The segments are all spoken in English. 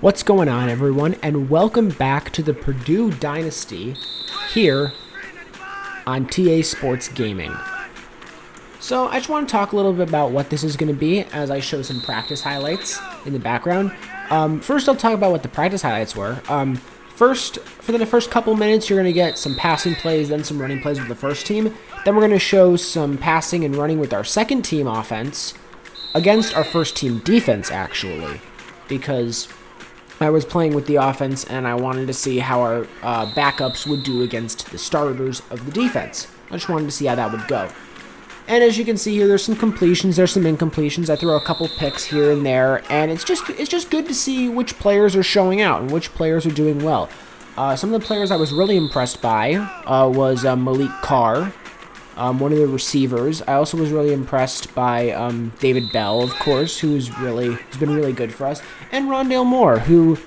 What's going on, everyone, and welcome back to the Purdue Dynasty here on TA Sports Gaming. So I just want to talk a little bit about what this is going to be as I show some practice highlights in the background. First, I'll talk about what the practice highlights were. First, for the first couple minutes, you're going to get some passing plays, then some running plays with the first team. Then we're going to show some passing and running with our second team offense against our first team defense, actually, because I was playing with the offense, and I wanted to see how our backups would do against the starters of the defense. I just wanted to see how that would go. And as you can see here, there's some completions, there's some incompletions. I throw a couple picks here and there, and it's just good to see which players are showing out and which players are doing well. Some of the players I was really impressed by was Malik Carr, one of the receivers. I also was really impressed by David Bell, of course, who's been really good for us, and Rondale Moore, who,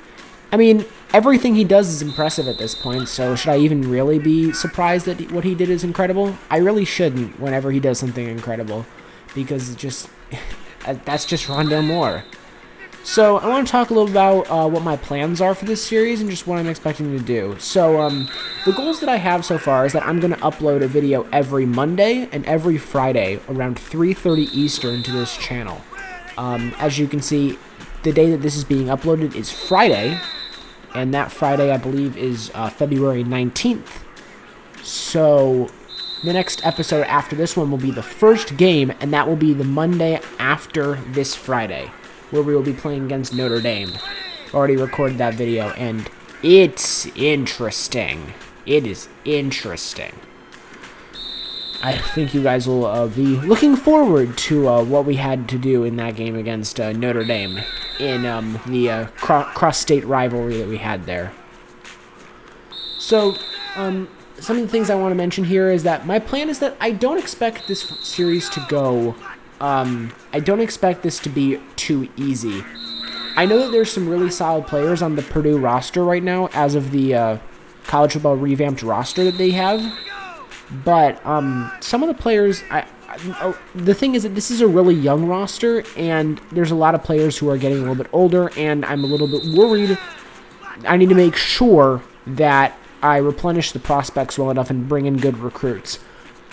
I mean, everything he does is impressive at this point, so should I even really be surprised that what he did is incredible? I really shouldn't whenever he does something incredible, because that's just Rondale Moore. So I want to talk a little about what my plans are for this series and just what I'm expecting to do. So the goals that I have so far is that I'm going to upload a video every Monday and every Friday around 3:30 Eastern to this channel. As you can see, the day that this is being uploaded is Friday, and that Friday, I believe, is February 19th. So the next episode after this one will be the first game, and that will be the Monday after this Friday, where we will be playing against Notre Dame. Already recorded that video, and it's interesting. It is interesting. I think you guys will be looking forward to what we had to do in that game against Notre Dame in the cross-state rivalry that we had there. So, some of the things I want to mention here is that my plan is that I don't expect this series to go... I don't expect this to be too easy. I know that there's some really solid players on the Purdue roster right now as of the college football revamped roster that they have. But some of the players, the thing is that this is a really young roster, and there's a lot of players who are getting a little bit older, and I'm a little bit worried. I need to make sure that I replenish the prospects well enough and bring in good recruits.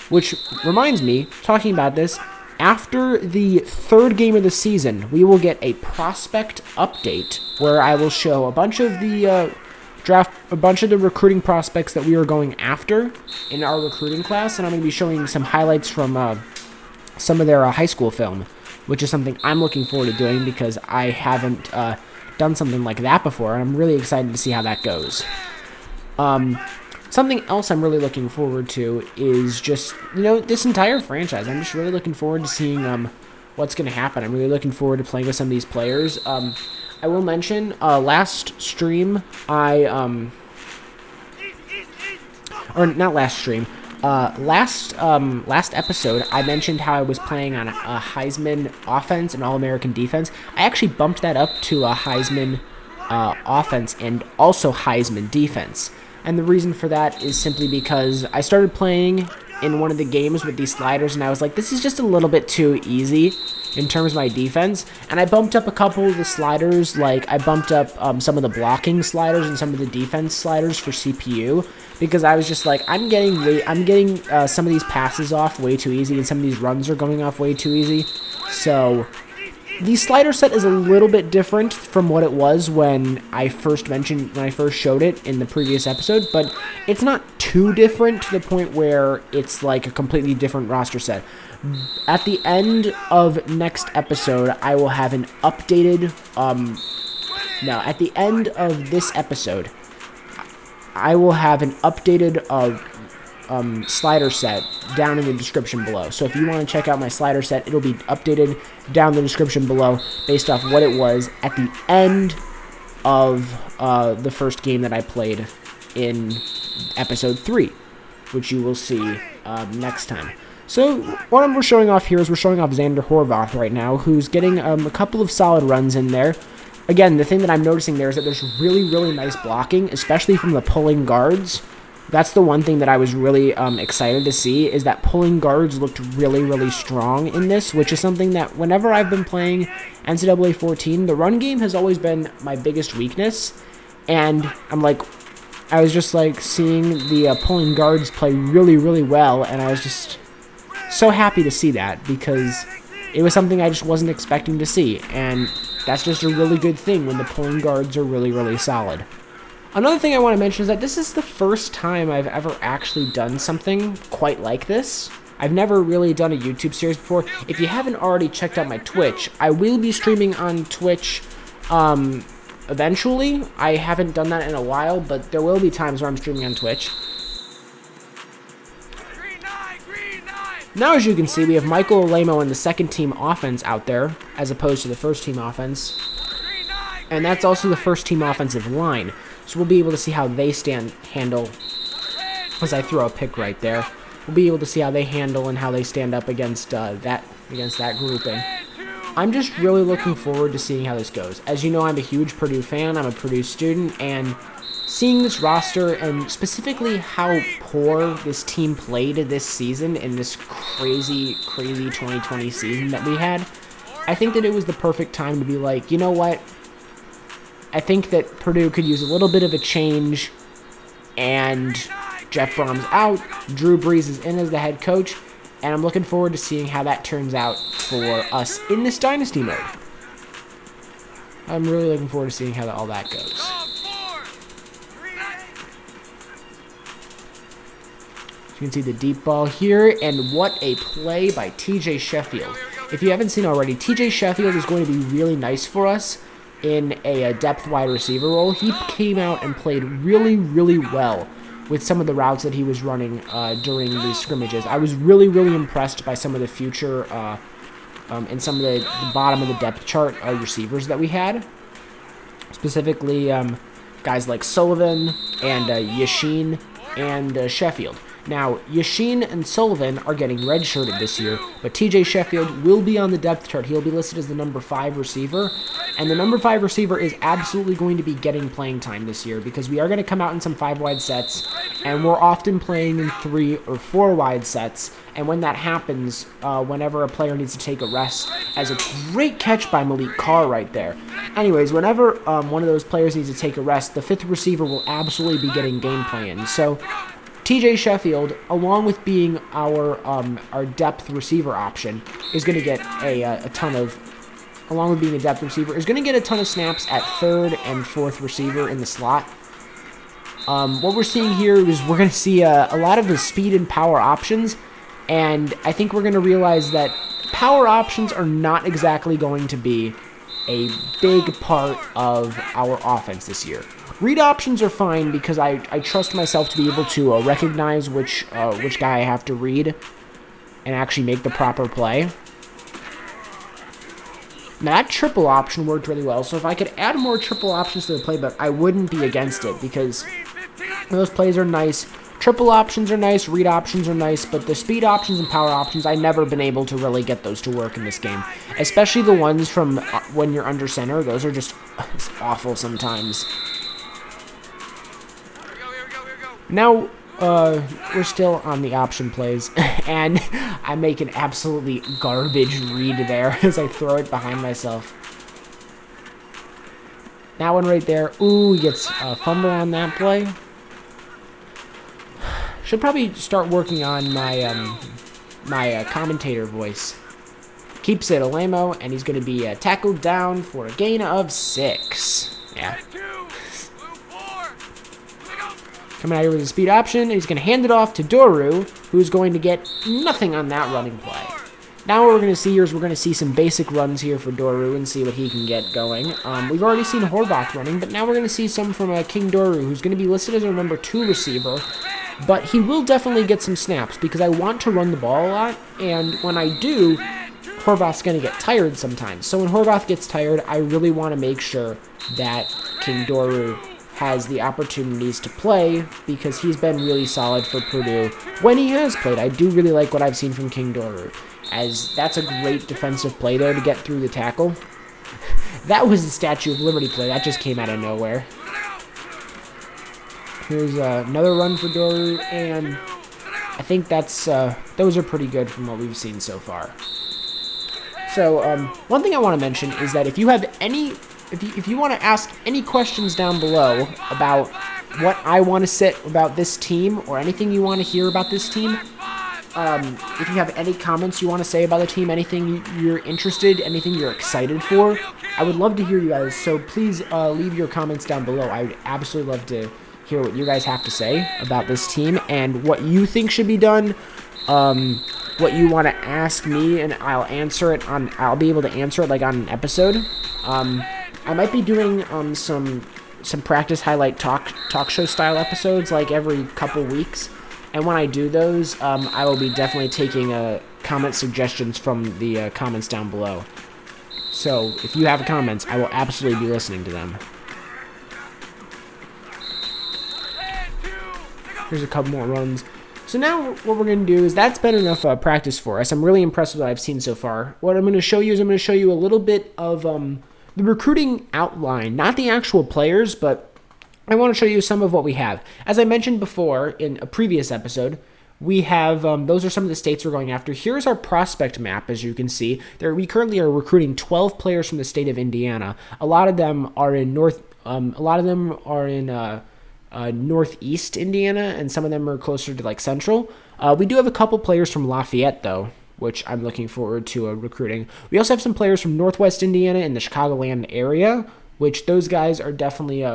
Which reminds me, talking about this, after the third game of the season, we will get a prospect update where I will show a bunch of the recruiting prospects that we are going after in our recruiting class, and I'm going to be showing some highlights from some of their high school film, which is something I'm looking forward to doing because I haven't done something like that before, and I'm really excited to see how that goes. Something else I'm really looking forward to is just, this entire franchise. I'm just really looking forward to seeing what's going to happen. I'm really looking forward to playing with some of these players. I will mention, last stream, last episode, I mentioned how I was playing on a Heisman offense and All-American defense. I actually bumped that up to a Heisman offense and also Heisman defense. And the reason for that is simply because I started playing in one of the games with these sliders, and I was like, this is just a little bit too easy in terms of my defense. And I bumped up a couple of the sliders, like I bumped up some of the blocking sliders and some of the defense sliders for CPU, because I was just like, I'm getting some of these passes off way too easy, and some of these runs are going off way too easy. So the slider set is a little bit different from what it was when I first showed it in the previous episode, but it's not too different to the point where it's like a completely different roster set. At the end of next episode, I will have an updated, at the end of this episode, I will have an updated slider set down in the description below. So if you want to check out my slider set, it'll be updated down in the description below based off what it was at the end of the first game that I played in episode 3, which you will see next time. So what we're showing off here is we're showing off Xander Horvath right now, who's getting a couple of solid runs in there. Again, the thing that I'm noticing there is that there's really, really nice blocking, especially from the pulling guards. That's the one thing that I was really excited to see, is that pulling guards looked really, really strong in this, which is something that whenever I've been playing NCAA 14, the run game has always been my biggest weakness, and I was just like seeing the pulling guards play really, really well, and I was just so happy to see that because it was something I just wasn't expecting to see, and that's just a really good thing when the pulling guards are really, really solid. Another thing I want to mention is that this is the first time I've ever actually done something quite like this. I've never really done a YouTube series before. If you haven't already checked out my Twitch, I will be streaming on Twitch eventually. I haven't done that in a while, but there will be times where I'm streaming on Twitch. Now, as you can see, we have Michael Alemo in the second team offense out there, as opposed to the first team offense. And that's also the first team offensive line. So we'll be able to see how they handle, as I throw a pick right there. We'll be able to see how they handle and how they stand up against that grouping. I'm just really looking forward to seeing how this goes. As you know, I'm a huge Purdue fan. I'm a Purdue student, and seeing this roster and specifically how poor this team played this season in this crazy 2020 season that we had, I think that it was the perfect time to be like, you know what? I think that Purdue could use a little bit of a change, and Jeff Brom's out, Drew Brees is in as the head coach, and I'm looking forward to seeing how that turns out for us in this dynasty mode. I'm really looking forward to seeing how all that goes. You can see the deep ball here, and what a play by TJ Sheffield. If you haven't seen already, TJ Sheffield is going to be really nice for us in a depth wide receiver role. He came out and played really, really well with some of the routes that he was running during these scrimmages. I was really, really impressed by some of the future and some of the bottom of the depth chart receivers that we had. Specifically, guys like Sullivan and Yashin and Sheffield. Now, Yashin and Sullivan are getting redshirted this year, but TJ Sheffield will be on the depth chart. He'll be listed as the number 5 receiver, and the number 5 receiver is absolutely going to be getting playing time this year because we are going to come out in some 5-wide sets, and we're often playing in 3 or 4-wide sets, and when that happens, whenever a player needs to take a rest, as a great catch by Malik Carr right there. Anyways, whenever one of those players needs to take a rest, the 5th receiver will absolutely be getting gameplay in. So TJ Sheffield, along with being our depth receiver option, is going to get a ton of, along with being a depth receiver, is going to get a ton of snaps at 3rd and 4th receiver in the slot. What we're seeing here is we're going to see a lot of the speed and power options, and I think we're going to realize that power options are not exactly going to be a big part of our offense this year. Read options are fine because I trust myself to be able to recognize which guy I have to read and actually make the proper play. Now, that triple option worked really well, so if I could add more triple options to the playbook, I wouldn't be against it because those plays are nice. Triple options are nice, read options are nice, but the speed options and power options, I've never been able to really get those to work in this game. Especially the ones from when you're under center. Those are just awful sometimes. Now, we're still on the option plays, and I make an absolutely garbage read there as I throw it behind myself. That one right there, ooh, he gets a fumble on that play. Should probably start working on my my commentator voice. Keeps it Alemo, and he's going to be tackled down for a gain of 6. Yeah. Coming out here with a speed option, he's going to hand it off to Doru, who's going to get nothing on that running play. Now what we're going to see here is we're going to see some basic runs here for Doru and see what he can get going. We've already seen Horvath running, but now we're going to see some from King Doru, who's going to be listed as our number 2 receiver. But he will definitely get some snaps because I want to run the ball a lot, and when I do, Horvath's going to get tired sometimes. So when Horvath gets tired, I really want to make sure that King Doru has the opportunities to play because he's been really solid for Purdue when he has played. I do really like what I've seen from King Doru, as that's a great defensive play there to get through the tackle. That was the Statue of Liberty play. That just came out of nowhere. Here's another run for Doru, and I think that's those are pretty good from what we've seen so far. So one thing I want to mention is that if you have any, if you want to ask any questions down below about what I want to say about this team or anything you want to hear about this team, if you have any comments you want to say about the team, anything you're interested, anything you're excited for, I would love to hear you guys. So please leave your comments down below. I would absolutely love to hear what you guys have to say about this team and what you think should be done. What you want to ask me, and I'll answer it on. I'll be able to answer it like on an episode. I might be doing some practice highlight talk show style episodes like every couple weeks. And when I do those, I will be definitely taking comment suggestions from the comments down below. So if you have comments, I will absolutely be listening to them. Here's a couple more runs. So now what we're going to do is that's been enough practice for us. I'm really impressed with what I've seen so far. What I'm going to show you is I'm going to show you a little bit of the recruiting outline. Not the actual players, but I want to show you some of what we have. As I mentioned before in a previous episode, we have, those are some of the states we're going after. Here's our prospect map, as you can see. We currently are recruiting 12 players from the state of Indiana. A lot of them are in northeast Indiana, and some of them are closer to like central. We do have a couple players from Lafayette, though, which I'm looking forward to recruiting. We also have some players from northwest Indiana in the Chicagoland area, which those guys are definitely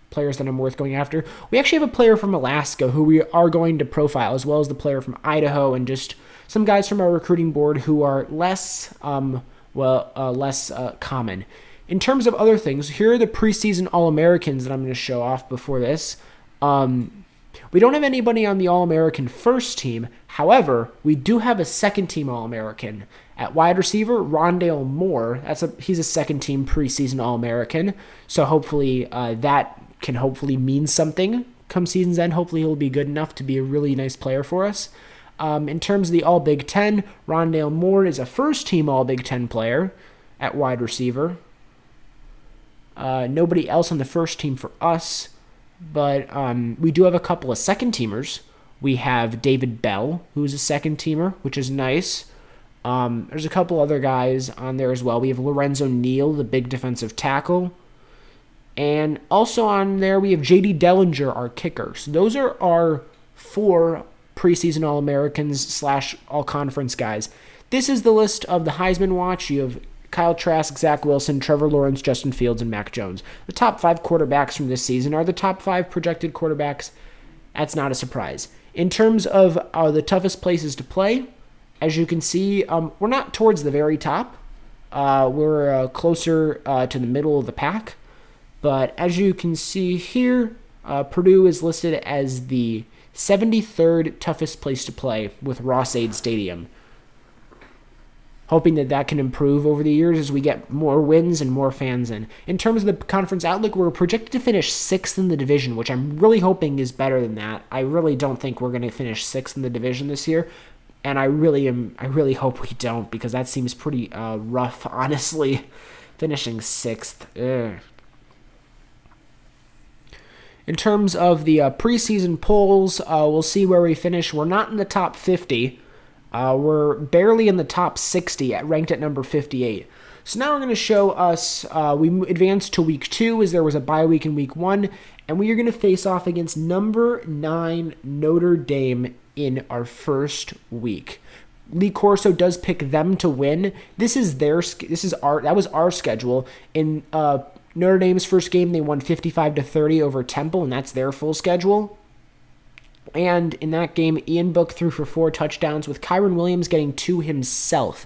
players that I'm worth going after. We actually have a player from Alaska who we are going to profile, as well as the player from Idaho, and just some guys from our recruiting board who are less common. In terms of other things, here are the preseason All-Americans that I'm going to show off before this. We don't have anybody on the All-American first team. However, we do have a second-team All-American. At wide receiver, Rondale Moore. He's a second-team preseason All-American. So hopefully that can hopefully mean something come season's end. Hopefully he'll be good enough to be a really nice player for us. In terms of the All-Big Ten, Rondale Moore is a first-team All-Big Ten player at wide receiver. Nobody else on the first team for us, but we do have a couple of second-teamers. We have David Bell, who's a second-teamer, which is nice. There's a couple other guys on there as well. We have Lorenzo Neal, the big defensive tackle. And also on there, we have J.D. Dellinger, our kicker. So those are our 4 preseason All-Americans / All-Conference guys. This is the list of the Heisman watch. You have Kyle Trask, Zach Wilson, Trevor Lawrence, Justin Fields, and Mac Jones. The top 5 quarterbacks from this season are the top 5 projected quarterbacks. That's not a surprise. In terms of the toughest places to play, as you can see, we're not towards the very top. We're closer to the middle of the pack. But as you can see here, Purdue is listed as the 73rd toughest place to play with Ross-Ade Stadium. Hoping that can improve over the years as we get more wins and more fans in. In terms of the conference outlook, we're projected to finish 6th in the division, which I'm really hoping is better than that. I really don't think we're going to finish 6th in the division this year, and I really hope we don't, because that seems pretty rough, honestly. Finishing 6th. Ugh. In terms of the preseason polls, we'll see where we finish. We're not in the top 50. We're barely in the top 60, ranked at number 58. So now we're going to show us, we advanced to week 2 as there was a bye week in week 1, and we are going to face off against number 9 Notre Dame in our first week. Lee Corso does pick them to win. That was our schedule. In Notre Dame's first game, they won 55-30 over Temple, and that's their full schedule. And in that game, Ian Book threw for 4 touchdowns, with Kyron Williams getting 2 himself.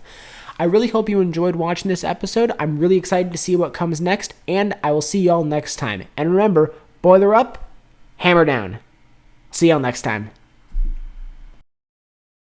I really hope you enjoyed watching this episode. I'm really excited to see what comes next, and I will see y'all next time. And remember, boiler up, hammer down. See y'all next time.